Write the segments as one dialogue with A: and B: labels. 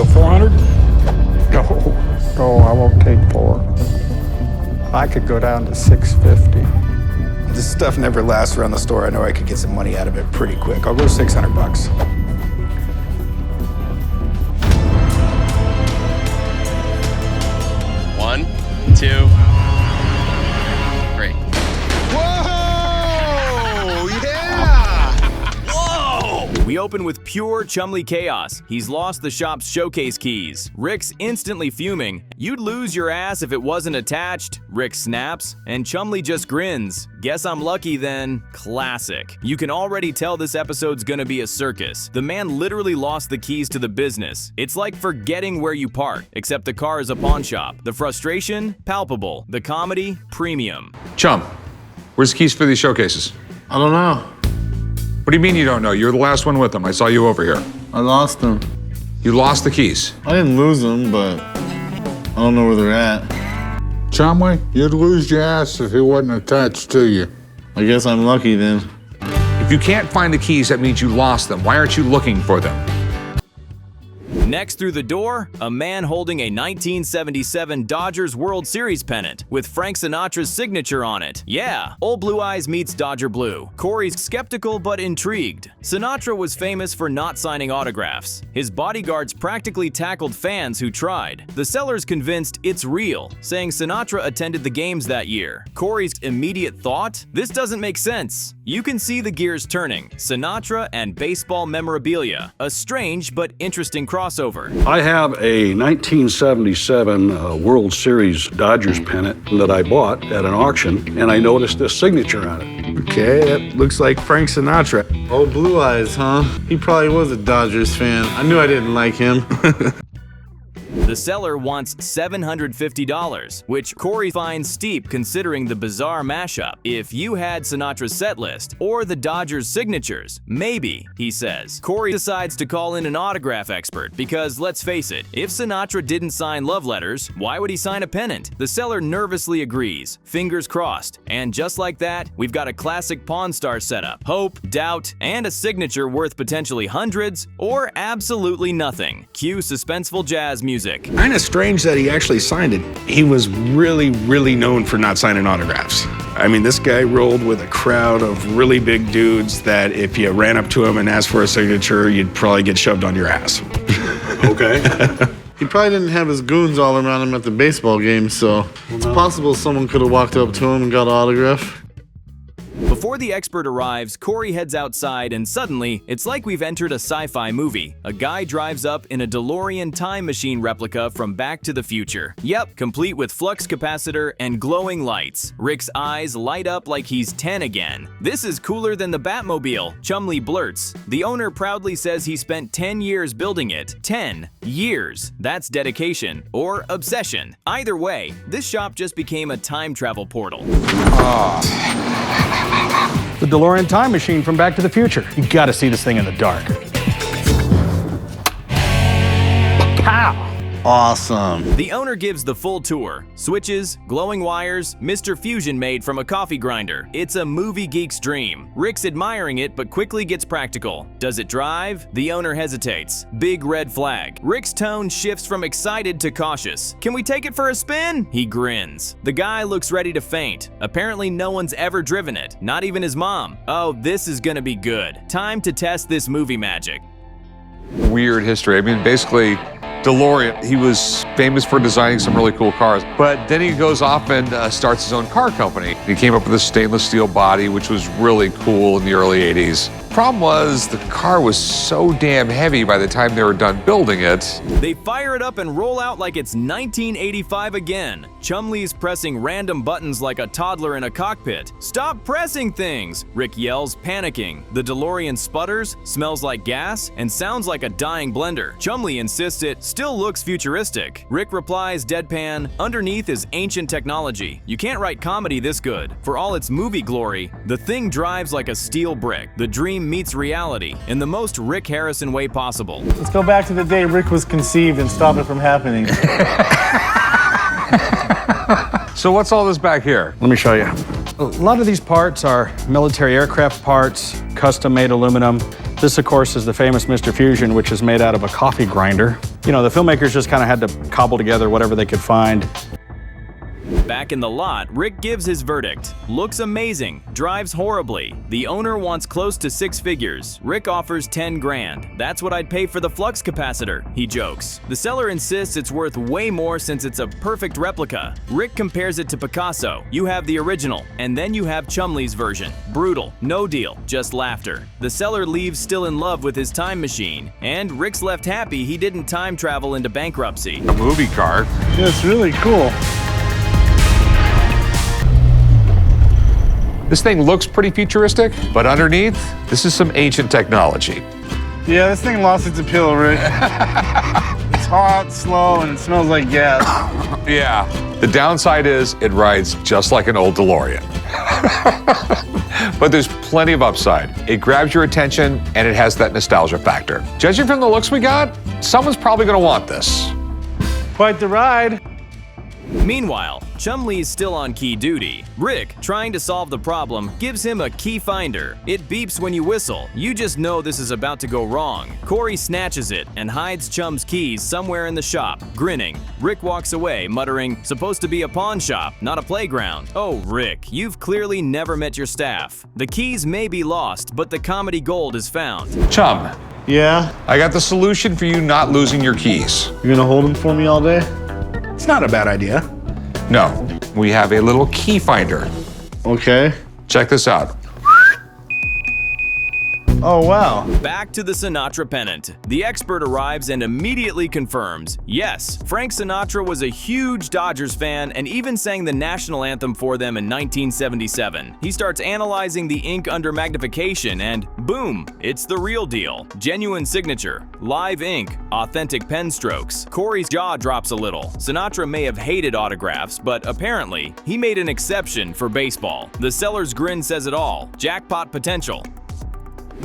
A: go 400? No, I won't take 4. I could go down to 650.
B: This stuff never lasts around the store. I know I could get some money out of it pretty quick. I'll go 600 bucks.
C: One, two, three.
D: Whoa! Yeah!
C: Whoa!
E: We open with pure Chumlee chaos. He's lost the shop's showcase keys. Rick's instantly fuming. You'd lose your ass if it wasn't attached. Rick snaps, and Chumlee just grins. Guess I'm lucky then. Classic. You can already tell this episode's gonna be a circus. The man literally lost the keys to the business. It's like forgetting where you park, except the car is a pawn shop. The frustration? Palpable. The comedy? Premium.
F: Chum, where's the keys for these showcases?
G: I don't know.
F: What do you mean you don't know? You're the last one with them. I saw you over here.
G: I lost them.
F: You lost the keys.
G: I didn't lose them, but I don't know where they're at.
H: Chumlee, you'd lose your ass if he wasn't attached to you.
G: I guess I'm lucky then.
F: If you can't find the keys, that means you lost them. Why aren't you looking for them?
E: Next through the door, a man holding a 1977 Dodgers World Series pennant with Frank Sinatra's signature on it. Yeah, old Blue Eyes meets Dodger Blue. Corey's skeptical but intrigued. Sinatra was famous for not signing autographs. His bodyguards practically tackled fans who tried. The seller's convinced it's real, saying Sinatra attended the games that year. Corey's immediate thought? This doesn't make sense. You can see the gears turning. Sinatra and baseball memorabilia. A strange but interesting crossover.
I: I have a 1977 World Series Dodgers pennant that I bought at an auction, and I noticed this signature on it.
B: Okay, that looks like Frank Sinatra.
G: Old Blue Eyes, huh? He probably was a Dodgers fan. I knew I didn't like him.
E: The seller wants $750, which Corey finds steep considering the bizarre mashup. If you had Sinatra's set list or the Dodgers' signatures, maybe, he says. Corey decides to call in an autograph expert because, let's face it, if Sinatra didn't sign love letters, why would he sign a pennant? The seller nervously agrees, fingers crossed, and just like that, we've got a classic Pawn Star setup. Hope, doubt, and a signature worth potentially hundreds or absolutely nothing. Cue suspenseful jazz music.
B: Kinda strange that he actually signed it. He was really known for not signing autographs. I mean, this guy rolled with a crowd of really big dudes that if you ran up to him and asked for a signature, you'd probably get shoved on your ass.
G: Okay. He probably didn't have his goons all around him at the baseball game, so it's possible someone could have walked up to him and got an autograph.
E: Before the expert arrives, Corey heads outside and suddenly, it's like we've entered a sci-fi movie. A guy drives up in a DeLorean time machine replica from Back to the Future. Yep, complete with flux capacitor and glowing lights. Rick's eyes light up like he's 10 again. This is cooler than the Batmobile, Chumlee blurts. The owner proudly says he spent 10 years building it. 10 years. That's dedication or obsession. Either way, this shop just became a time travel portal.
A: The DeLorean time machine from Back to the Future. You gotta see this thing in the dark. Pow!
G: Awesome.
E: The owner gives the full tour. Switches, glowing wires, Mr. Fusion made from a coffee grinder. It's a movie geek's dream. Rick's admiring it but quickly gets practical. Does it drive? The owner hesitates. Big red flag. Rick's tone shifts from excited to cautious. Can we take it for a spin? He grins. The guy looks ready to faint. Apparently no one's ever driven it, not even his mom. Oh, this is gonna be good. Time to test this movie magic.
F: Weird history. I mean, basically, DeLorean, he was famous for designing some really cool cars, but then he goes off and starts his own car company. He came up with a stainless steel body, which was really cool in the early 80s. Problem was, the car was so damn heavy by the time they were done building it.
E: They fire it up and roll out like it's 1985 again. Chumlee's pressing random buttons like a toddler in a cockpit. Stop pressing things, Rick yells, panicking. The DeLorean sputters, smells like gas, and sounds like a dying blender. Chumlee insists it still looks futuristic. Rick replies deadpan, underneath is ancient technology. You can't write comedy this good. For all its movie glory, the thing drives like a steel brick. The dream meets reality in the most Rick Harrison way possible.
G: Let's go back to the day Rick was conceived and stop it from happening.
F: So what's all this back here?
A: Let me show you. A lot of these parts are military aircraft parts, custom-made aluminum. This, of course, is the famous Mr. Fusion, which is made out of a coffee grinder.
J: You know, the filmmakers just kind of had to cobble together whatever they could find.
E: Back in the lot, Rick gives his verdict. Looks amazing, drives horribly. The owner wants close to 6 figures. Rick offers 10 grand. That's what I'd pay for the flux capacitor, he jokes. The seller insists it's worth way more since it's a perfect replica. Rick compares it to Picasso. You have the original, and then you have Chumlee's version. Brutal, no deal, just laughter. The seller leaves still in love with his time machine, and Rick's left happy he didn't time travel into bankruptcy.
F: A movie car.
G: Yeah, it's really cool.
F: This thing looks pretty futuristic, but underneath, this is some ancient technology.
G: Yeah, this thing lost its appeal, Rick. It's hot, slow, and it smells like gas.
F: Yeah. The downside is it rides just like an old DeLorean. But there's plenty of upside. It grabs your attention, and it has that nostalgia factor. Judging from the looks we got, someone's probably gonna want this.
G: Quite the ride.
E: Meanwhile, Chumlee is still on key duty. Rick, trying to solve the problem, gives him a key finder. It beeps when you whistle. You just know this is about to go wrong. Corey snatches it and hides Chum's keys somewhere in the shop, grinning. Rick walks away, muttering, "Supposed to be a pawn shop, not a playground." Oh, Rick, you've clearly never met your staff. The keys may be lost, but the comedy gold is found.
F: Chum,
G: Yeah?
F: I got the solution for you not losing your keys.
G: You gonna hold them for me all day?
B: It's not a bad idea.
F: No, we have a little key finder.
G: Okay.
F: Check this out.
G: Oh, wow.
E: Back to the Sinatra pennant. The expert arrives and immediately confirms, yes, Frank Sinatra was a huge Dodgers fan and even sang the national anthem for them in 1977. He starts analyzing the ink under magnification and boom, it's the real deal. Genuine signature, live ink, authentic pen strokes. Corey's jaw drops a little. Sinatra may have hated autographs, but apparently, he made an exception for baseball. The seller's grin says it all. Jackpot potential.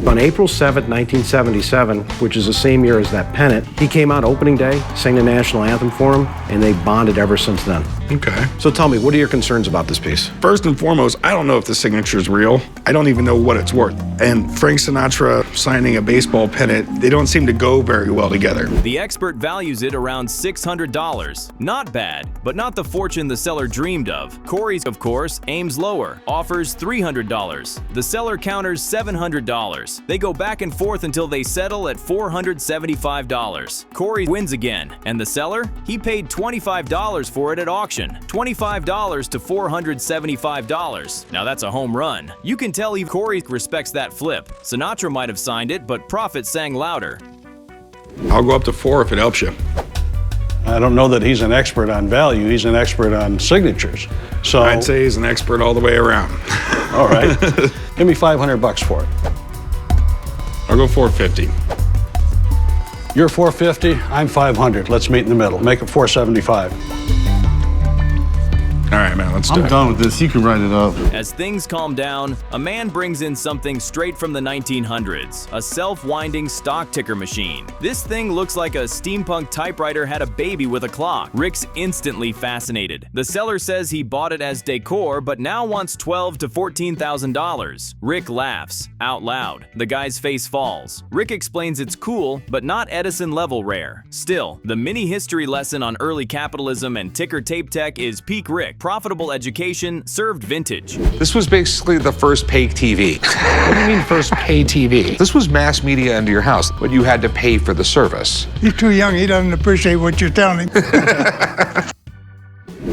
K: On April 7, 1977, which is the same year as that pennant, he came out opening day, sang the national anthem for him, and they bonded ever since then.
B: Okay.
K: So tell me, what are your concerns about this piece?
B: First and foremost, I don't know if the signature's real. I don't even know what it's worth. And Frank Sinatra signing a baseball pennant, they don't seem to go very well together.
E: The expert values it around $600. Not bad, but not the fortune the seller dreamed of. Corey's, of course, aims lower, offers $300. The seller counters $700. They go back and forth until they settle at $475. Corey wins again, and the seller? He paid $25 for it at auction. $25 to $475. Now that's a home run. You can tell Corey respects that flip. Sinatra might have signed it, but profit sang louder.
B: I'll go up to 4 if it helps you.
I: I don't know that he's an expert on value. He's an expert on signatures. So
B: I'd say he's an expert all the way around.
I: All right. Give me $500 for it.
B: I'll go 450.
I: You're 450, I'm 500. Let's meet in the middle. Make it 475.
B: All right, man, let's do it.
G: I'm done with this. You can write it up.
E: As things calm down, a man brings in something straight from the 1900s, a self-winding stock ticker machine. This thing looks like a steampunk typewriter had a baby with a clock. Rick's instantly fascinated. The seller says he bought it as decor, but now wants $12,000 to $14,000. Rick laughs, out loud. The guy's face falls. Rick explains it's cool, but not Edison-level rare. Still, the mini history lesson on early capitalism and ticker tape tech is peak Rick. Profitable education served vintage.
F: This was basically the first pay TV.
B: What do you mean first pay TV?
F: This was mass media into your house, but you had to pay for the service.
H: He's too young. He doesn't appreciate what you're telling him.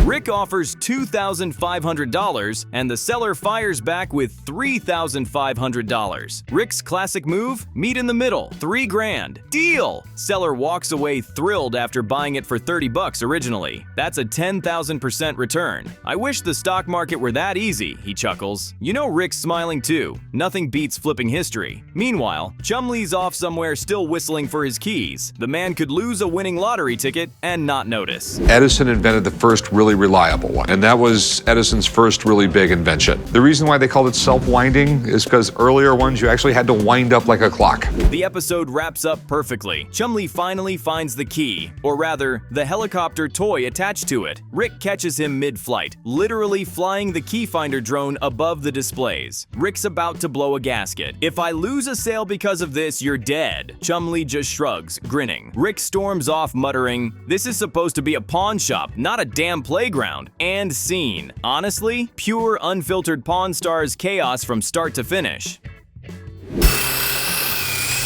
E: Rick offers $2,500 and the seller fires back with $3,500. Rick's classic move? Meet in the middle, $3 grand. Deal! Seller walks away thrilled after buying it for $30 originally. That's a 10,000% return. I wish the stock market were that easy, he chuckles. You know Rick's smiling too. Nothing beats flipping history. Meanwhile, Chumlee's off somewhere still whistling for his keys. The man could lose a winning lottery ticket and not notice.
F: Edison invented the first really reliable one. And that was Edison's first really big invention. The reason why they called it self-winding is because earlier ones you actually had to wind up like a clock.
E: The episode wraps up perfectly. Chumlee finally finds the key, or rather, the helicopter toy attached to it. Rick catches him mid-flight, literally flying the key finder drone above the displays. Rick's about to blow a gasket. "If I lose a sale because of this, you're dead." Chumlee just shrugs, grinning. Rick storms off, muttering, "This is supposed to be a pawn shop, not a damn playground." And scene. Honestly, pure unfiltered Pawn Stars chaos from start to finish.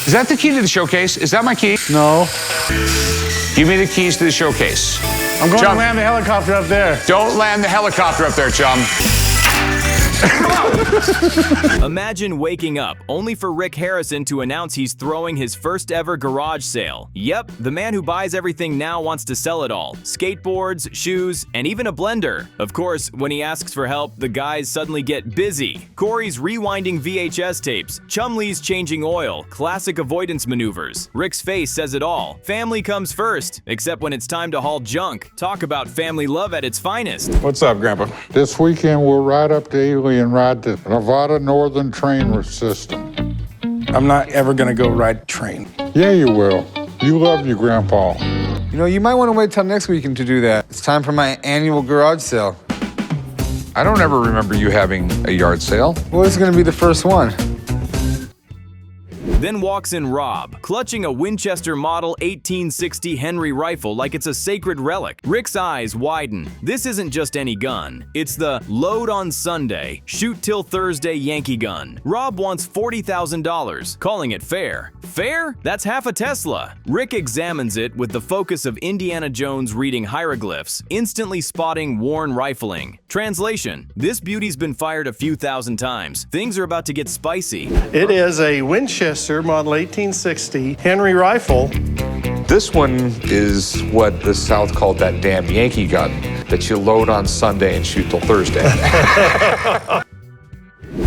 F: Is that the key to the showcase? Is that my key?
G: No.
F: Give me the keys to the showcase.
G: I'm going
F: Chum.
G: to land the helicopter up there.
F: Don't land the helicopter up there, chum.
E: Imagine waking up only for Rick Harrison to announce he's throwing his first ever garage sale. Yep, the man who buys everything now wants to sell it all. Skateboards, shoes, and even a blender. Of course, when he asks for help, the guys suddenly get busy. Corey's rewinding VHS tapes, Chumlee's changing oil, classic avoidance maneuvers. Rick's face says it all. Family comes first, except when it's time to haul junk. Talk about family love at its finest.
J: What's up, Grandpa?
H: This weekend, we'll ride up to Ely and ride the Nevada Northern Train System.
J: I'm not ever gonna go ride train.
H: Yeah, you will. You love your grandpa.
L: You know, you might want to wait till next weekend to do that. It's time for my annual garage sale.
F: I don't ever remember you having a yard sale.
L: Well, this is going to be the first one.
E: Then walks in Rob, clutching a Winchester Model 1860 Henry rifle like it's a sacred relic. Rick's eyes widen. This isn't just any gun. It's the load on Sunday, shoot till Thursday Yankee gun. Rob wants $40,000, calling it fair. Fair? That's half a Tesla. Rick examines it with the focus of Indiana Jones reading hieroglyphs, instantly spotting worn rifling. Translation: this beauty's been fired a few thousand times. Things are about to get spicy.
M: It is a Winchester Model 1860 Henry rifle.
F: This one is what the South called that damn Yankee gun that you load on Sunday and shoot till Thursday.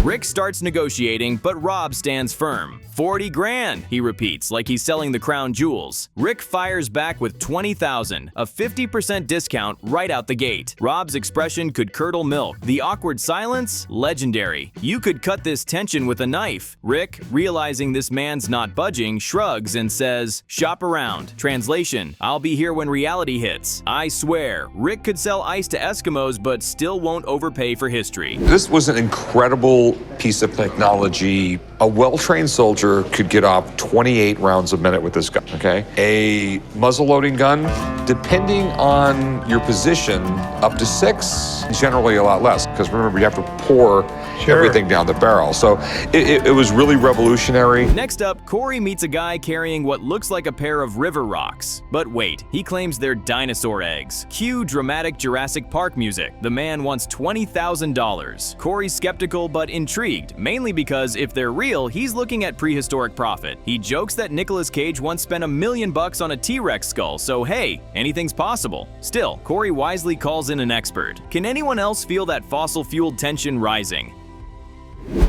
E: Rick starts negotiating, but Rob stands firm. 40 grand, he repeats, like he's selling the crown jewels. Rick fires back with 20,000, a 50% discount right out the gate. Rob's expression could curdle milk. The awkward silence? Legendary. You could cut this tension with a knife. Rick, realizing this man's not budging, shrugs and says, "Shop around." Translation: I'll be here when reality hits. I swear, Rick could sell ice to Eskimos, but still won't overpay for history.
F: This was an incredible piece of technology. A well-trained soldier could get off 28 rounds a minute with this gun, okay? A muzzle-loading gun, depending on your position, up to 6, generally a lot less, because remember, you have to pour everything down the barrel. So it was really revolutionary.
E: Next up, Corey meets a guy carrying what looks like a pair of river rocks. But wait, he claims they're dinosaur eggs. Cue dramatic Jurassic Park music. The man wants $20,000. Corey's skeptical but intrigued, mainly because if they're real, he's looking at prehistoric profit. He jokes that Nicolas Cage once spent $1 million on a T-Rex skull, so hey, anything's possible. Still, Corey wisely calls in an expert. Can anyone else feel that fossil-fueled tension rising?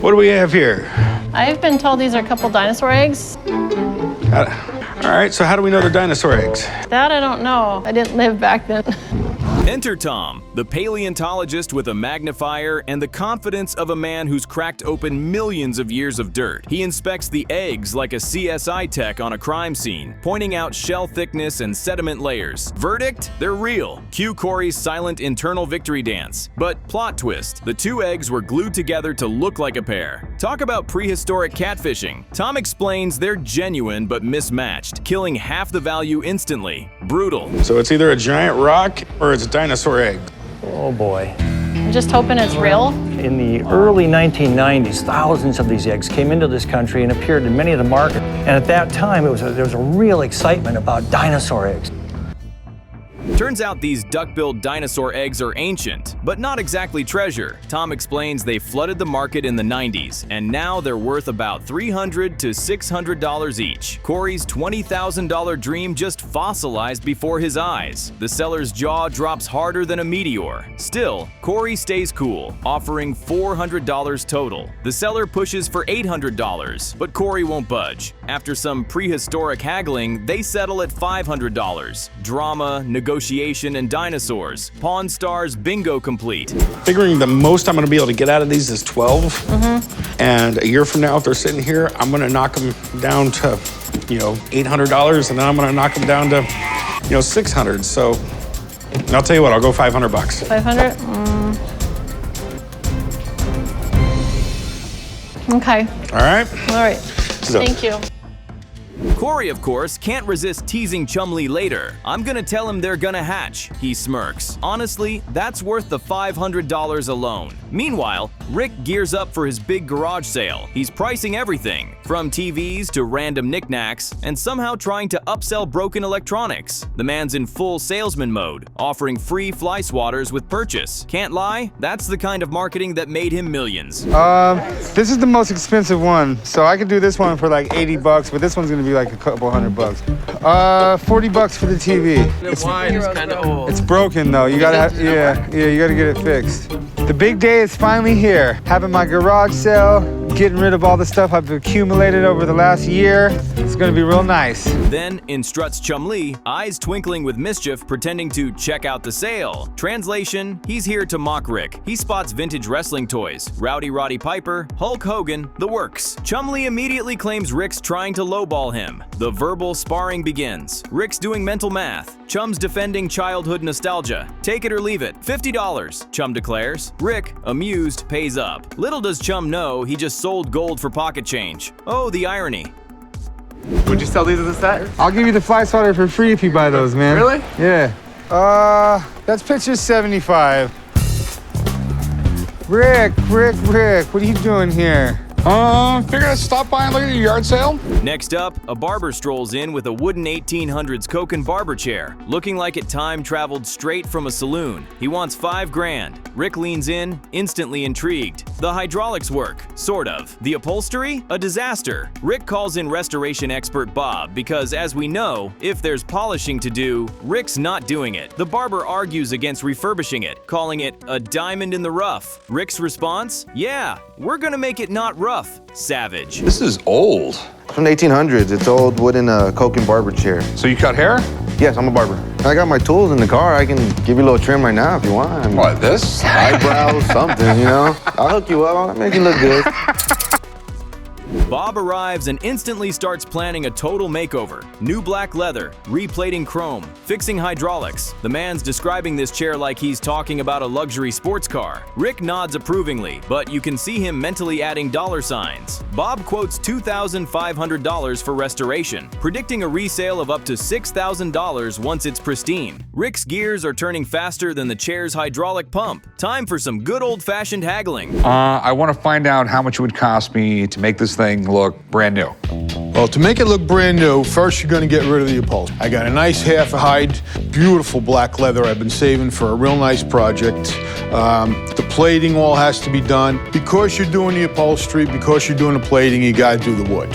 J: What do we have here?
N: I've been told these are a couple dinosaur eggs.
J: All right, so how do we know they're dinosaur eggs?
N: That I don't know. I didn't live back then.
E: Enter Tom, the paleontologist with a magnifier and the confidence of a man who's cracked open millions of years of dirt. He inspects the eggs like a CSI tech on a crime scene, pointing out shell thickness and sediment layers. Verdict? They're real. Cue Corey's silent internal victory dance. But plot twist, the two eggs were glued together to look like a pair. Talk about prehistoric catfishing. Tom explains they're genuine but mismatched, killing half the value instantly. Brutal.
J: So it's either a giant rock or it's a dinosaur egg.
O: Oh boy.
N: I'm just hoping it's real.
O: In the early 1990s, thousands of these eggs came into this country and appeared in many of the markets. And at that time, there was a real excitement about dinosaur eggs.
E: Turns out these duck-billed dinosaur eggs are ancient, but not exactly treasure. Tom explains they flooded the market in the 90s, and now they're worth about $300 to $600 each. Corey's $20,000 dream just fossilized before his eyes. The seller's jaw drops harder than a meteor. Still, Corey stays cool, offering $400 total. The seller pushes for $800, but Corey won't budge. After some prehistoric haggling, they settle at $500. Drama, negotiation, negotiation, and dinosaurs. Pawn Stars bingo complete.
B: Figuring the most I'm gonna be able to get out of these is 12. And a year from now, if they're sitting here, I'm gonna knock them down to, $800, and then I'm gonna knock them down to, $600. So I'll tell you what, I'll go $500.
N: 500? Okay.
B: All right?
N: All right.
B: So-
N: Thank you.
E: Corey, of course, can't resist teasing Chumlee later. I'm gonna tell him they're gonna hatch. He smirks. Honestly, that's worth the $500 alone. Meanwhile, Rick gears up for his big garage sale. He's pricing everything, from TVs to random knickknacks, and somehow trying to upsell broken electronics. The man's in full salesman mode, offering free fly swatters with purchase. Can't lie, that's the kind of marketing that made him millions.
L: This is the most expensive one, so I could do this one for like 80 bucks, but this one's gonna be like a couple $100. 40 bucks for the TV.
C: The wine is kind of old.
L: It's broken though. You gotta have, you gotta get it fixed. The big day is finally here. Having my garage sale, getting rid of all the stuff I've accumulated over the last year. It's gonna be real nice.
E: Then in struts Chumlee, eyes twinkling with mischief, pretending to check out the sale. Translation, he's here to mock Rick. He spots vintage wrestling toys, Rowdy Roddy Piper, Hulk Hogan, the works. Chumlee immediately claims Rick's trying to lowball him. The verbal sparring begins. Rick's doing mental math. Chum's defending childhood nostalgia. Take it or leave it. $50, Chum declares. Rick, amused, pays up. Little does Chum know, he just sold gold for pocket change. Oh, the irony.
C: Would you sell these as a set?
L: I'll give you the fly swatter for free if you buy those, man.
C: Really?
L: Yeah. That's picture 75. Rick, what are you doing here?
F: Figured I'd stop by and look at your yard sale.
E: Next up, a barber strolls in with a wooden 1800s Koken barber chair, looking like it time traveled straight from a saloon. He wants $5 grand. Rick leans in, instantly intrigued. The hydraulics work, sort of. The upholstery? A disaster. Rick calls in restoration expert Bob because, as we know, if there's polishing to do, Rick's not doing it. The barber argues against refurbishing it, calling it a diamond in the rough. Rick's response? Yeah, we're gonna make it not rough. Savage.
F: This is old.
P: From the 1800s. It's old wooden Koken barber chair.
F: So you cut hair?
P: Yes, I'm a barber. I got my tools in the car. I can give you a little trim right now if you want. I mean,
F: What, this?
P: eyebrows, something, I'll hook you up. I'll make you look good.
E: Bob arrives and instantly starts planning a total makeover. New black leather, replating chrome, fixing hydraulics. The man's describing this chair like he's talking about a luxury sports car. Rick nods approvingly, but you can see him mentally adding dollar signs. Bob quotes $2,500 for restoration, predicting a resale of up to $6,000 once it's pristine. Rick's gears are turning faster than the chair's hydraulic pump. Time for some good old-fashioned haggling.
F: I want to find out how much it would cost me to make this thing look brand new.
Q: Well, to make it look brand new, first you're gonna get rid of the upholstery. I got a nice half hide, beautiful black leather I've been saving for a real nice project. The plating all has to be done. Because you're doing the upholstery, because you're doing the plating, you gotta do the wood.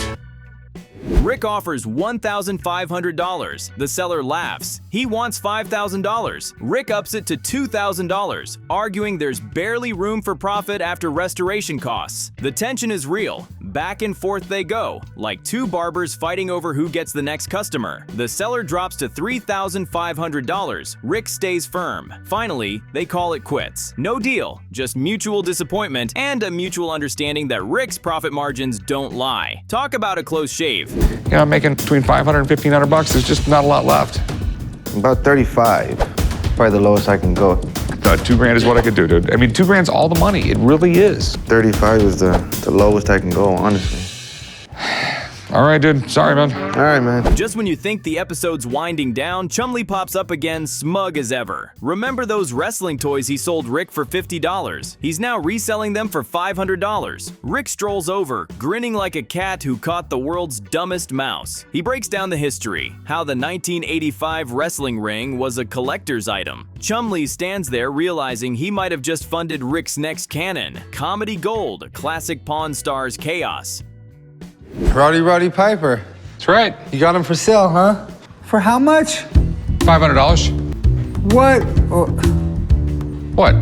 E: Rick offers $1,500. The seller laughs. He wants $5,000. Rick ups it to $2,000, arguing there's barely room for profit after restoration costs. The tension is real. Back and forth they go, like two barbers fighting over who gets the next customer. The seller drops to $3,500. Rick stays firm. Finally, they call it quits. No deal, just mutual disappointment and a mutual understanding that Rick's profit margins don't lie. Talk about a close shave.
F: I'm making between $500 and $1,500. There's just not a lot left.
P: About 35. Probably the lowest I can go.
F: $2 grand is what I could do, dude. I mean, $2 grand's all the money. It really is.
P: 35 is the lowest I can go, honestly.
F: All right, dude. Sorry, man.
P: All right, man.
E: Just when you think the episode's winding down, Chumlee pops up again, smug as ever. Remember those wrestling toys he sold Rick for $50? He's now reselling them for $500. Rick strolls over, grinning like a cat who caught the world's dumbest mouse. He breaks down the history, how the 1985 wrestling ring was a collector's item. Chumlee stands there realizing he might have just funded Rick's next canon, Comedy Gold, classic Pawn Stars chaos.
L: Rowdy Roddy Piper.
F: That's right.
L: You got him for sale, huh? For how much?
F: $500.
L: What?
F: What?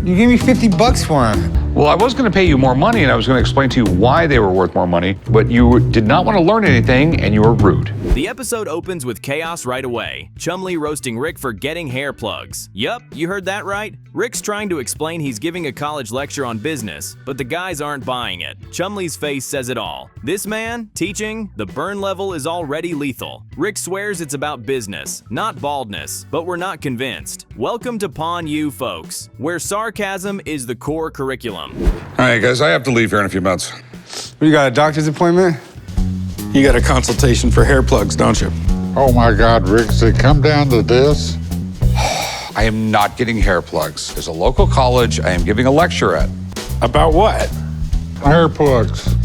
L: You gave me $50 for him.
F: Well, I was going to pay you more money, and I was going to explain to you why they were worth more money, but you did not want to learn anything, and you were rude.
E: The episode opens with chaos right away. Chumlee roasting Rick for getting hair plugs. Yup, you heard that right. Rick's trying to explain he's giving a college lecture on business, but the guys aren't buying it. Chumlee's face says it all. This man, teaching, the burn level is already lethal. Rick swears it's about business, not baldness, but we're not convinced. Welcome to Pawn U, folks, where sarcasm is the core curriculum.
F: All right, guys, I have to leave here in a few months.
L: You got a doctor's appointment?
B: You got a consultation for hair plugs, don't you?
H: Oh my God, Rick, does it come down to this?
F: I am not getting hair plugs. There's a local college I am giving a lecture at.
B: About what?
H: Hair plugs.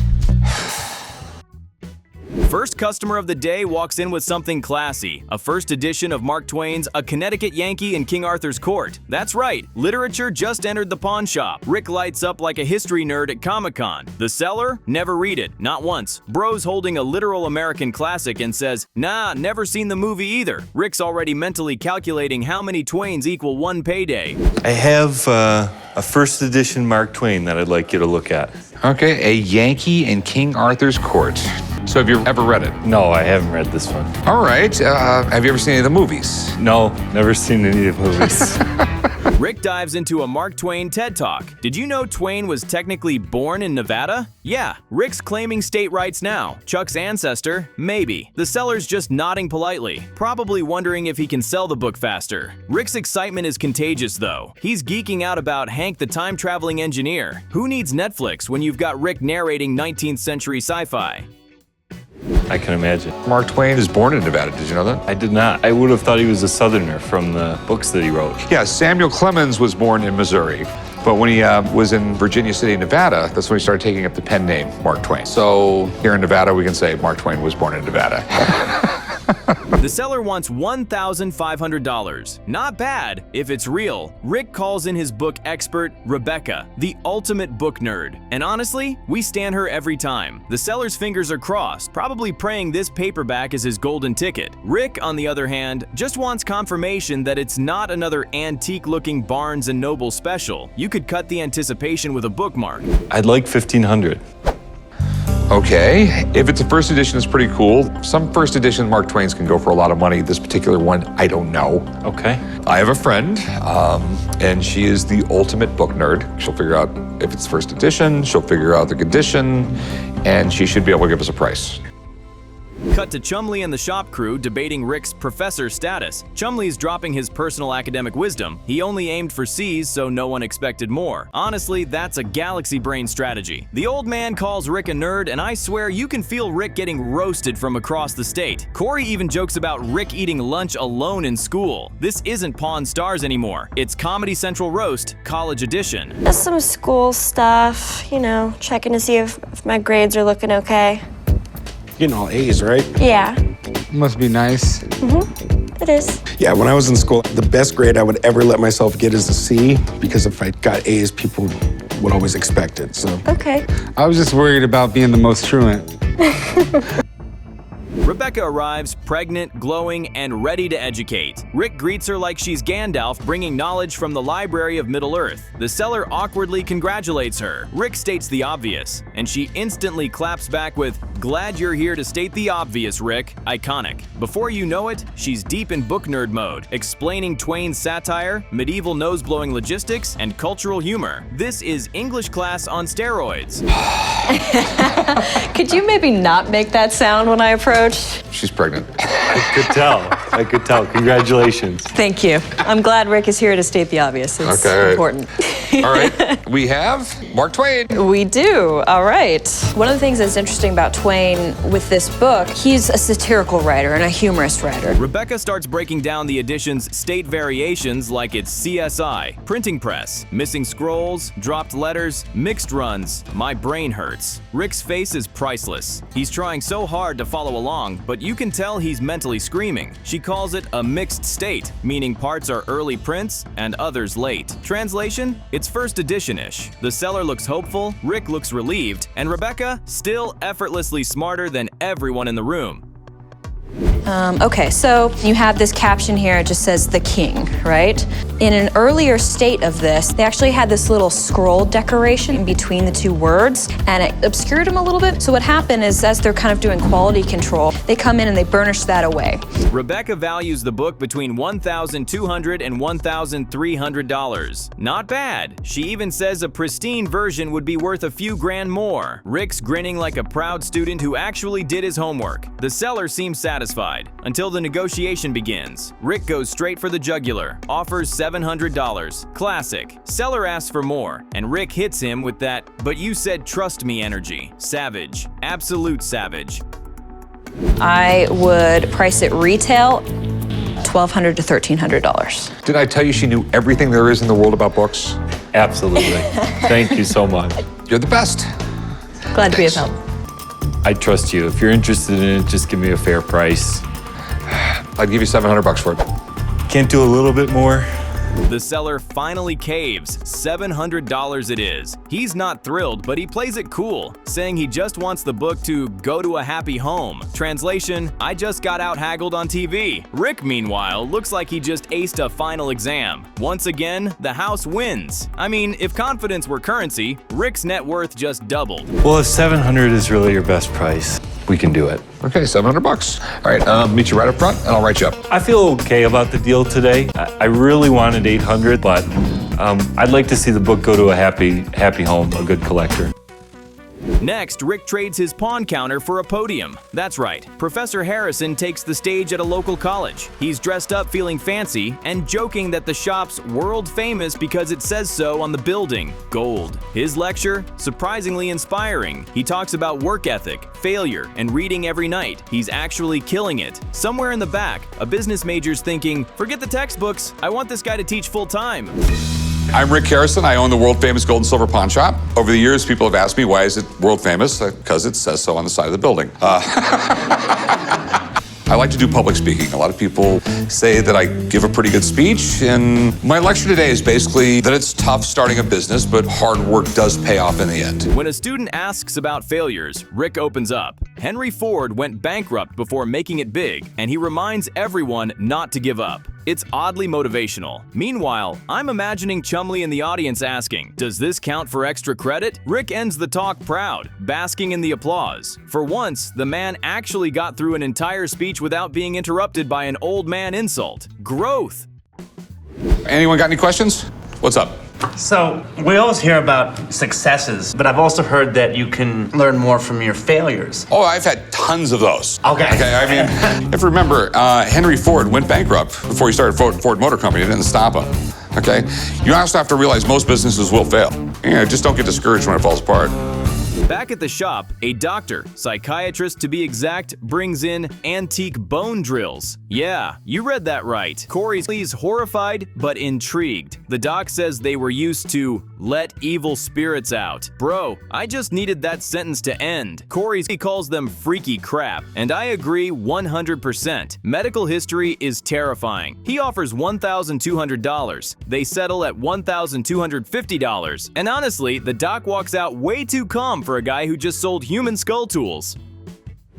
E: First customer of the day walks in with something classy, a first edition of Mark Twain's A Connecticut Yankee in King Arthur's Court. That's right, literature just entered the pawn shop. Rick lights up like a history nerd at Comic-Con. The seller? Never read it, not once. Bro's holding a literal American classic and says, nah, never seen the movie either. Rick's already mentally calculating how many Twains equal one payday.
R: I have a first edition Mark Twain that I'd like you to look at.
F: Okay, A Yankee in King Arthur's Court. So have you ever read it?
R: No, I haven't read this one.
F: All right, have you ever seen any of the movies?
R: No, never seen any of the movies.
E: Rick dives into a Mark Twain TED Talk. Did you know Twain was technically born in Nevada? Yeah, Rick's claiming state rights now. Chuck's ancestor? Maybe. The seller's just nodding politely, probably wondering if he can sell the book faster. Rick's excitement is contagious though. He's geeking out about Hank the time-traveling engineer. Who needs Netflix when you've got Rick narrating 19th century sci-fi?
R: I can imagine.
F: Mark Twain is born in Nevada, did you know that?
R: I did not. I would have thought he was a Southerner from the books that he wrote.
F: Yeah, Samuel Clemens was born in Missouri, but when he was in Virginia City, Nevada, that's when he started taking up the pen name Mark Twain. So here in Nevada, we can say Mark Twain was born in Nevada.
E: The seller wants $1,500. Not bad, if it's real. Rick calls in his book expert, Rebecca, the ultimate book nerd. And honestly, we stand her every time. The seller's fingers are crossed, probably praying this paperback is his golden ticket. Rick, on the other hand, just wants confirmation that it's not another antique-looking Barnes & Noble special. You could cut the anticipation with a bookmark.
R: I'd like $1,500.
F: Okay, if it's a first edition, it's pretty cool. Some first edition Mark Twains can go for a lot of money. This particular one, I don't know.
R: Okay.
F: I have a friend, and she is the ultimate book nerd. She'll figure out if it's first edition, she'll figure out the condition, and she should be able to give us a price.
E: Cut to Chumlee and the shop crew debating Rick's professor status. Chumlee's dropping his personal academic wisdom. He only aimed for C's, so no one expected more. Honestly, that's a galaxy brain strategy. The old man calls Rick a nerd, and I swear you can feel Rick getting roasted from across the state. Corey even jokes about Rick eating lunch alone in school. This isn't Pawn Stars anymore. It's Comedy Central Roast, College Edition.
S: Just some school stuff, you know, checking to see if my grades are looking okay.
K: Getting all A's, right?
S: Yeah.
L: Must be nice.
S: It is.
T: Yeah, when I was in school, the best grade I would ever let myself get is a C, because if I got A's, people would always expect it, so.
S: Okay.
L: I was just worried about being the most truant.
E: Rebecca arrives, pregnant, glowing, and ready to educate. Rick greets her like she's Gandalf, bringing knowledge from the library of Middle-earth. The seller awkwardly congratulates her. Rick states the obvious, and she instantly claps back with, "Glad you're here to state the obvious, Rick." Iconic. Before you know it, she's deep in book nerd mode, explaining Twain's satire, medieval nose-blowing logistics, and cultural humor. This is English class on steroids.
U: Could you maybe not make that sound when I approach?
F: She's pregnant.
R: I could tell. Congratulations.
U: Thank you. I'm glad Rick is here to state the obvious. It's important.
F: All right, we have Mark Twain.
U: We do. All right. One of the things that's interesting about Twain with this book, he's a satirical writer and a humorous writer.
E: Rebecca starts breaking down the edition's state variations like it's CSI, printing press, missing scrolls, dropped letters, mixed runs. My brain hurts. Rick's face is priceless. He's trying so hard to follow along, but you can tell he's mentally screaming. She calls it a mixed state, meaning parts are early prints and others late. Translation? It's first edition-ish. The seller looks hopeful, Rick looks relieved, and Rebecca still effortlessly smarter than everyone in the room.
U: Okay, so you have this caption here, it just says the king, right? In an earlier state of this, they actually had this little scroll decoration in between the two words, and it obscured them a little bit. So what happened is, as they're kind of doing quality control, they come in and they burnish that away.
E: Rebecca values the book between $1,200 and $1,300. Not bad. She even says a pristine version would be worth a few grand more. Rick's grinning like a proud student who actually did his homework. The seller seems satisfied until the negotiation begins. Rick goes straight for the jugular, offers $700. Classic. Seller asks for more, and Rick hits him with that "but you said trust me" energy. Savage. Absolute savage.
U: I would price it retail $1,200 to $1,300.
F: Did I tell you she knew everything there is in the world about books?
R: Absolutely. Thank you so much.
F: You're the best.
U: Glad to be of help.
R: I trust you. If you're interested in it, just give me a fair price.
F: I'd give you $700 for it.
R: Can't do a little bit more?
E: The seller finally caves. $700 it is. He's not thrilled, but he plays it cool, saying he just wants the book to go to a happy home. Translation: I just got out haggled on TV. Rick, meanwhile, looks like he just aced a final exam. Once again, the house wins. I mean, if confidence were currency, Rick's net worth just doubled.
R: Well, if $700 is really your best price, we can do it.
F: Okay, $700. All right, meet you right up front, and I'll write you up.
R: I feel okay about the deal today. I really wanted $800, but I'd like to see the book go to a happy home, a good collector.
E: Next, Rick trades his pawn counter for a podium. That's right, Professor Harrison takes the stage at a local college. He's dressed up feeling fancy and joking that the shop's world famous because it says so on the building. Gold. His lecture? Surprisingly inspiring. He talks about work ethic, failure, and reading every night. He's actually killing it. Somewhere in the back, a business major's thinking, forget the textbooks, I want this guy to teach full time.
F: I'm Rick Harrison. I own the world famous gold and silver pawn shop. Over the years, people have asked me, why is it world famous? Because it says so on the side of the building. I like to do public speaking. A lot of people say that I give a pretty good speech, and my lecture today is basically that it's tough starting a business, but hard work does pay off in the end.
E: When a student asks about failures, Rick opens up. Henry Ford went bankrupt before making it big, and he reminds everyone not to give up. It's oddly motivational. Meanwhile, I'm imagining Chumlee in the audience asking, does this count for extra credit? Rick ends the talk proud, basking in the applause. For once, the man actually got through an entire speech without being interrupted by an old man insult. Growth!
F: Anyone got any questions? What's up?
D: So, we always hear about successes, but I've also heard that you can learn more from your failures.
F: Oh, I've had tons of those.
D: Okay.
F: I mean, if you remember, Henry Ford went bankrupt before he started Ford Motor Company. It didn't stop him. Okay? You also have to realize most businesses will fail. Just don't get discouraged when it falls apart.
E: Back at the shop, a doctor, psychiatrist to be exact, brings in antique bone drills. Yeah, you read that right. Corey's horrified but intrigued. The doc says they were used to let evil spirits out. Bro, I just needed that sentence to end. Corey calls them freaky crap, and I agree 100%. Medical history is terrifying. He offers $1,200. They settle at $1,250. And honestly, the doc walks out way too calm for a guy who just sold human skull tools.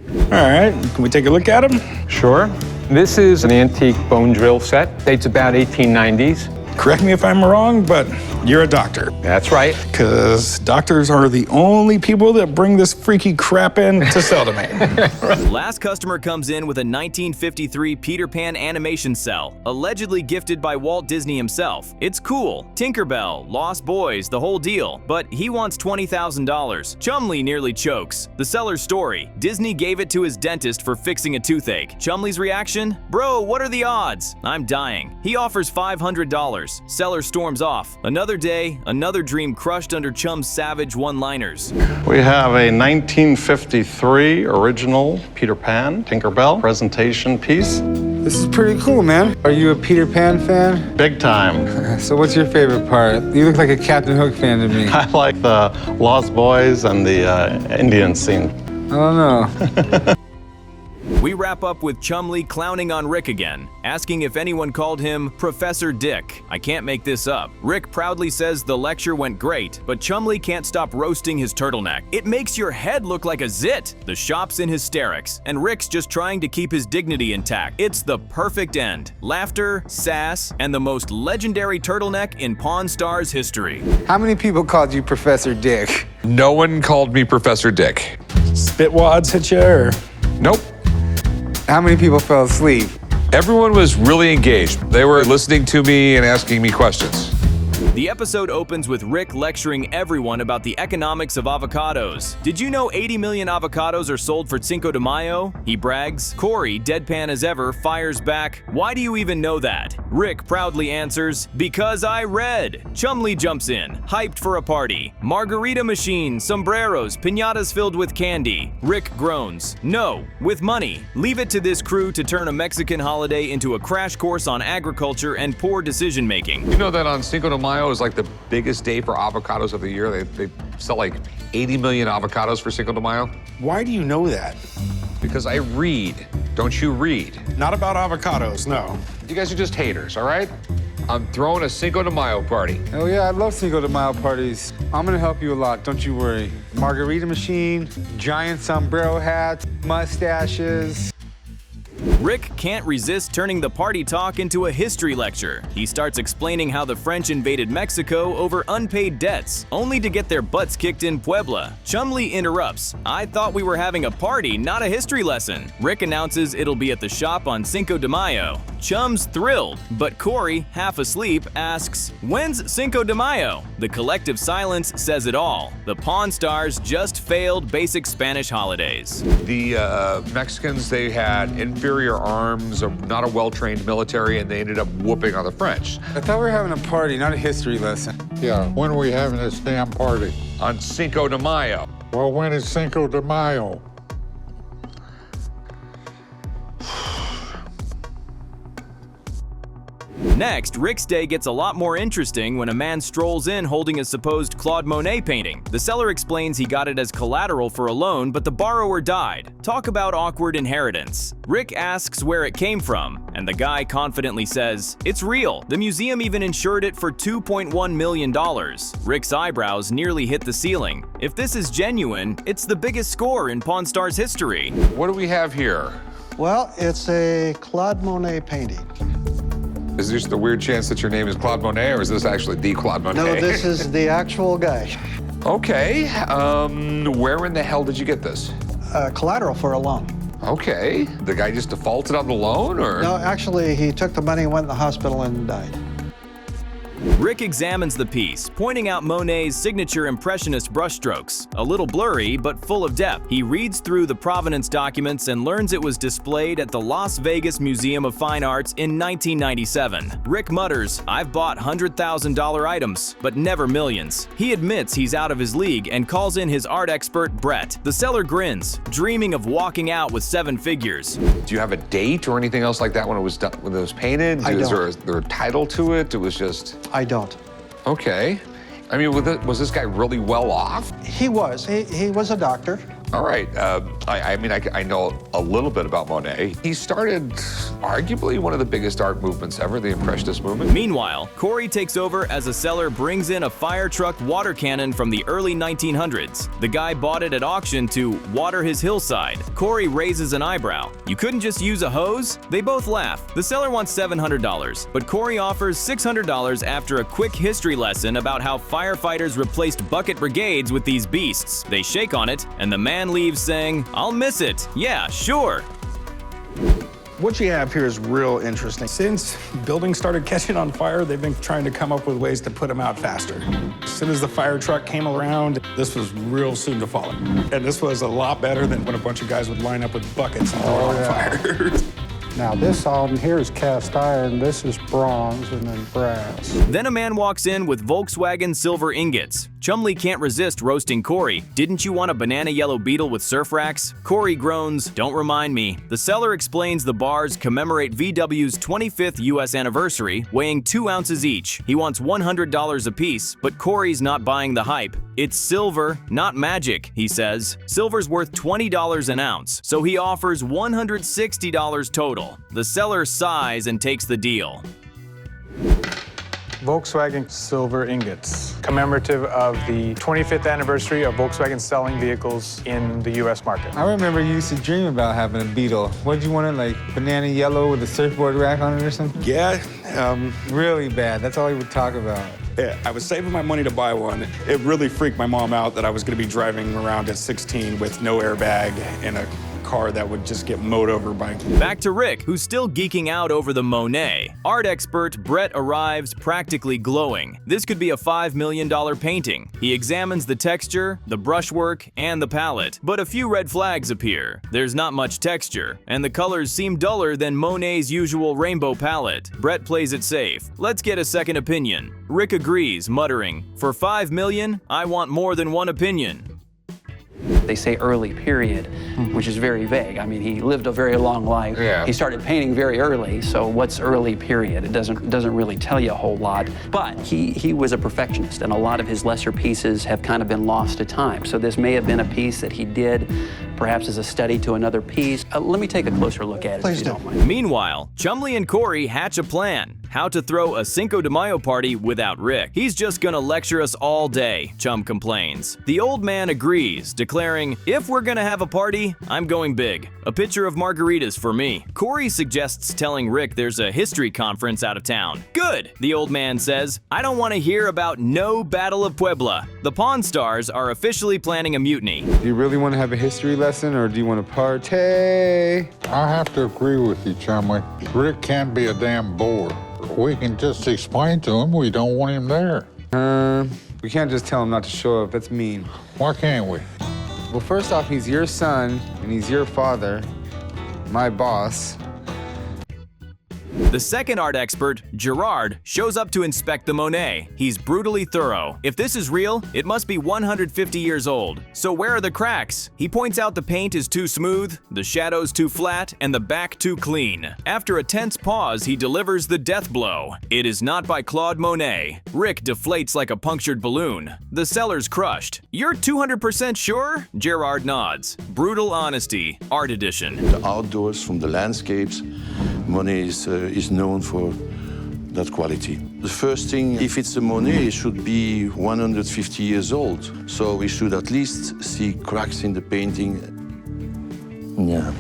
J: All right, can we take a look at them?
V: Sure. This is an antique bone drill set. Dates about 1890s.
J: Correct me if I'm wrong, but you're a doctor.
V: That's right.
J: Because doctors are the only people that bring this freaky crap in to sell to me.
E: Last customer comes in with a 1953 Peter Pan animation cell, allegedly gifted by Walt Disney himself. It's cool. Tinkerbell, Lost Boys, the whole deal. But he wants $20,000. Chumlee nearly chokes. The seller's story: Disney gave it to his dentist for fixing a toothache. Chumlee's reaction? Bro, what are the odds? I'm dying. He offers $500. Seller storms off. Another day, another dream crushed under Chum's savage one-liners.
M: We have a 1953 original Peter Pan Tinkerbell presentation piece.
L: This is pretty cool, man. Are you a Peter Pan fan?
M: Big time.
L: So what's your favorite part? You look like a Captain Hook fan to me.
M: I like the Lost Boys and the Indian scene.
L: I don't know.
E: We wrap wrap up with Chumlee clowning on Rick again, asking if anyone called him Professor Dick. I can't make this up. Rick proudly says the lecture went great, but Chumlee can't stop roasting his turtleneck. It makes your head look like a zit. The shop's in hysterics, and Rick's just trying to keep his dignity intact. It's the perfect end. Laughter, sass, and the most legendary turtleneck in Pawn Stars history.
L: How many people called you Professor Dick?
F: No one called me Professor Dick.
J: Spitwads hit you, or?
F: Nope.
L: How many people fell asleep?
F: Everyone was really engaged. They were listening to me and asking me questions.
E: The episode opens with Rick lecturing everyone about the economics of avocados. Did you know 80 million avocados are sold for Cinco de Mayo? He brags. Corey, deadpan as ever, fires back, why do you even know that? Rick proudly answers, because I read. Chumlee jumps in, hyped for a party. Margarita machine, sombreros, piñatas filled with candy. Rick groans, no, with money. Leave it to this crew to turn a Mexican holiday into a crash course on agriculture and poor decision making.
F: You know that on Cinco de Mayo is like the biggest day for avocados of the year. They sell like 80 million avocados for Cinco de Mayo.
J: Why do you know that?
F: Because I read. Don't you read?
J: Not about avocados, no.
F: You guys are just haters, all right? I'm throwing a Cinco de Mayo party.
L: Oh yeah, I love Cinco de Mayo parties. I'm gonna help you a lot, don't you worry. Margarita machine, giant sombrero hats, mustaches.
E: Rick can't resist turning the party talk into a history lecture. He starts explaining how the French invaded Mexico over unpaid debts, only to get their butts kicked in Puebla. Chumlee interrupts. I thought we were having a party, not a history lesson. Rick announces it'll be at the shop on Cinco de Mayo. Chum's thrilled, but Corey, half asleep, asks, when's Cinco de Mayo? The collective silence says it all. The Pawn Stars just failed basic Spanish holidays.
F: The Mexicans, they had inferior arms, not a well-trained military, and they ended up whooping on the French.
L: I thought we were having a party, not a history lesson.
H: Yeah, when are we having this damn party?
F: On Cinco de Mayo.
H: Well, when is Cinco de Mayo?
E: Next, Rick's day gets a lot more interesting when a man strolls in holding a supposed Claude Monet painting. The seller explains he got it as collateral for a loan, but the borrower died. Talk about awkward inheritance. Rick asks where it came from, and the guy confidently says, it's real. The museum even insured it for $2.1 million. Rick's eyebrows nearly hit the ceiling. If this is genuine, it's the biggest score in Pawn Stars history.
F: What do we have here?
A: Well, it's a Claude Monet painting.
F: Is there just a weird chance that your name is Claude Monet, or is this actually the Claude Monet?
A: No, this is the actual guy.
F: Okay, where in the hell did you get this?
A: Collateral for a loan.
F: Okay, the guy just defaulted on the loan, or?
A: No, actually, he took the money, went in the hospital, and died.
E: Rick examines the piece, pointing out Monet's signature impressionist brushstrokes, a little blurry but full of depth. He reads through the provenance documents and learns it was displayed at the Las Vegas Museum of Fine Arts in 1997. Rick mutters, I've bought $100,000 items, but never millions. He admits he's out of his league and calls in his art expert, Brett. The seller grins, dreaming of walking out with 7 figures.
F: Do you have a date or anything else like that when it was done, when it was painted? Is there a title to it? It was just...
A: I don't.
F: Okay. I mean, was this guy really well off?
A: He was. He was a doctor.
F: All right. I know a little bit about Monet. He started arguably one of the biggest art movements ever, the Impressionist movement.
E: Meanwhile, Corey takes over as a seller brings in a Firetruck water cannon from the early 1900s. The guy bought it at auction to water his hillside. Corey raises an eyebrow. You couldn't just use a hose? They both laugh. The seller wants $700, but Corey offers $600 after a quick history lesson about how firefighters replaced bucket brigades with these beasts. They shake on it, and the man leaves saying, I'll miss it. Yeah, sure.
J: What you have here is real interesting. Since buildings started catching on fire, they've been trying to come up with ways to put them out faster. As soon as the fire truck came around, this was real soon to follow. And this was a lot better than when a bunch of guys would line up with buckets and throw it on fire.
H: Now this on here is cast iron, this is bronze, and then brass.
E: Then a man walks in with Volkswagen silver ingots. Chumlee can't resist roasting Corey. Didn't you want a banana yellow beetle with surf racks? Corey groans, don't remind me. The seller explains the bars commemorate VW's 25th US anniversary, weighing 2 ounces each. He wants $100 a piece, but Corey's not buying the hype. It's silver, not magic, he says. Silver's worth $20 an ounce, so he offers $160 total. The seller sighs and takes the deal.
J: Volkswagen silver ingots, commemorative of the 25th anniversary of Volkswagen selling vehicles in the U.S. market.
L: I remember you used to dream about having a Beetle. What did you want it, like banana yellow with a surfboard rack on it or something?
B: Yeah.
L: Really bad. That's all he would talk about.
B: Yeah, I was saving my money to buy one. It really freaked my mom out that I was going to be driving around at 16 with no airbag and a car that would just get mowed over by.
E: Back to Rick, who's still geeking out over the Monet. Art expert Brett arrives practically glowing. This could be a $5 million painting. He examines the texture, the brushwork, and the palette. But a few red flags appear. There's not much texture, and the colors seem duller than Monet's usual rainbow palette. Brett plays it safe. Let's get a second opinion. Rick agrees, muttering, "For $5 million, I want more than one opinion."
G: They say early period, which is very vague. I mean, he lived a very long life.
F: Yeah.
G: He started painting very early, so what's early period? It doesn't really tell you a whole lot. But he was a perfectionist, and a lot of his lesser pieces have kind of been lost to time. So this may have been a piece that he did, perhaps as a study to another piece. Let me take a closer look at it, if you don't mind.
E: Meanwhile, Chumlee and Corey hatch a plan. How to throw a Cinco de Mayo party without Rick. He's just gonna lecture us all day, Chum complains. The old man agrees, declaring, "If we're gonna have a party, I'm going big. A pitcher of margaritas for me." Corey suggests telling Rick there's a history conference out of town. "Good," the old man says. "I don't want to hear about no Battle of Puebla. The Pawn Stars are officially planning a mutiny."
L: Do you really want to have a history lesson, or do you want to party?
H: I have to agree with you, Chumlee. Rick can be a damn bore. We can just explain to him we don't want him there.
L: We can't just tell him not to show up. That's mean.
H: Why can't we?
L: Well, first off, he's your son, and he's your father, my boss.
E: The second art expert, Gerard, shows up to inspect the Monet. He's brutally thorough. If this is real, it must be 150 years old. So where are the cracks? He points out the paint is too smooth, the shadows too flat, and the back too clean. After a tense pause, he delivers the death blow. It is not by Claude Monet. Rick deflates like a punctured balloon. The seller's crushed. "You're 200% sure?" Gerard nods. Brutal honesty, art edition.
I: The outdoors from the landscapes, Monet is known for that quality. The first thing, if it's a Monet, it should be 150 years old. So we should at least see cracks in the painting. Yeah.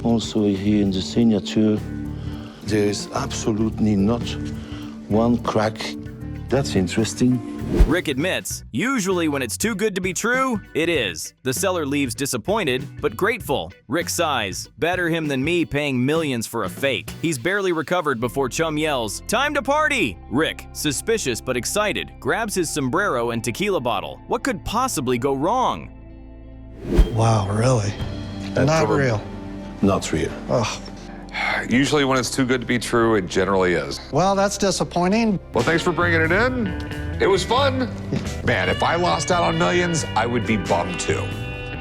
I: Also here in the signature, there is absolutely not one crack. That's interesting.
E: Rick admits, usually when it's too good to be true, it is. The seller leaves disappointed, but grateful. Rick sighs. Better him than me paying millions for a fake. He's barely recovered before Chum yells, "Time to party!" Rick, suspicious but excited, grabs his sombrero and tequila bottle. What could possibly go wrong?
A: Wow, really? Not real.
I: Not real.
A: Oh.
F: Usually when it's too good to be true, it generally is.
A: Well, that's disappointing.
F: Well, thanks for bringing it in. It was fun. Man, if I lost out on millions, I would be bummed too.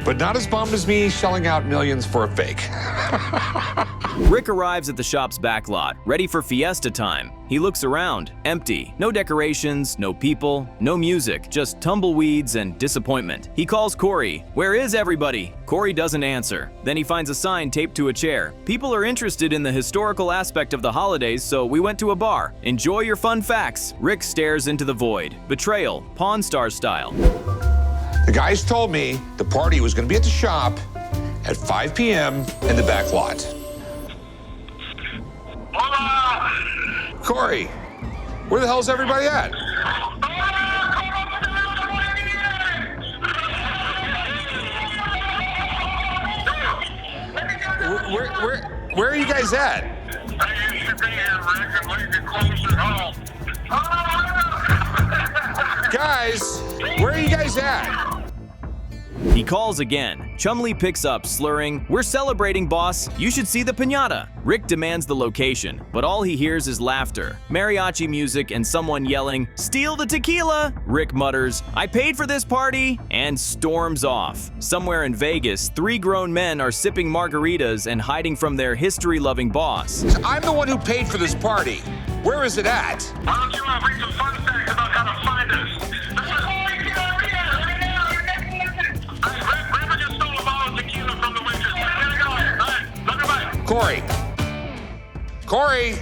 F: But not as bummed as me shelling out millions for a fake.
E: Rick arrives at the shop's back lot, ready for fiesta time. He looks around, empty. No decorations, no people, no music, just tumbleweeds and disappointment. He calls Corey. "Where is everybody?" Corey doesn't answer. Then he finds a sign taped to a chair. "People are interested in the historical aspect of the holidays, so we went to a bar. Enjoy your fun facts." Rick stares into the void. Betrayal, Pawn Star style.
F: The guys told me the party was going to be at the shop at 5 p.m. in the back lot. Corey, where the hell's everybody at? Where are you guys at?
W: I used to be here, Rick, and we could close at home.
F: Guys, where are you guys at?
E: He calls again. Chumlee picks up, slurring, "We're celebrating, boss. You should see the piñata." Rick demands the location, but all he hears is laughter, mariachi music, and someone yelling, "Steal the tequila!" Rick mutters, "I paid for this party," and storms off. Somewhere in Vegas, 3 grown men are sipping margaritas and hiding from their history-loving boss.
C: I'm the one who paid for this party. Where is it at?
W: Why don't you read some fun facts about how to find us? Grandpa just stole a bottle of tequila from the waitress. There we go. All right, look at mine.
C: Corey.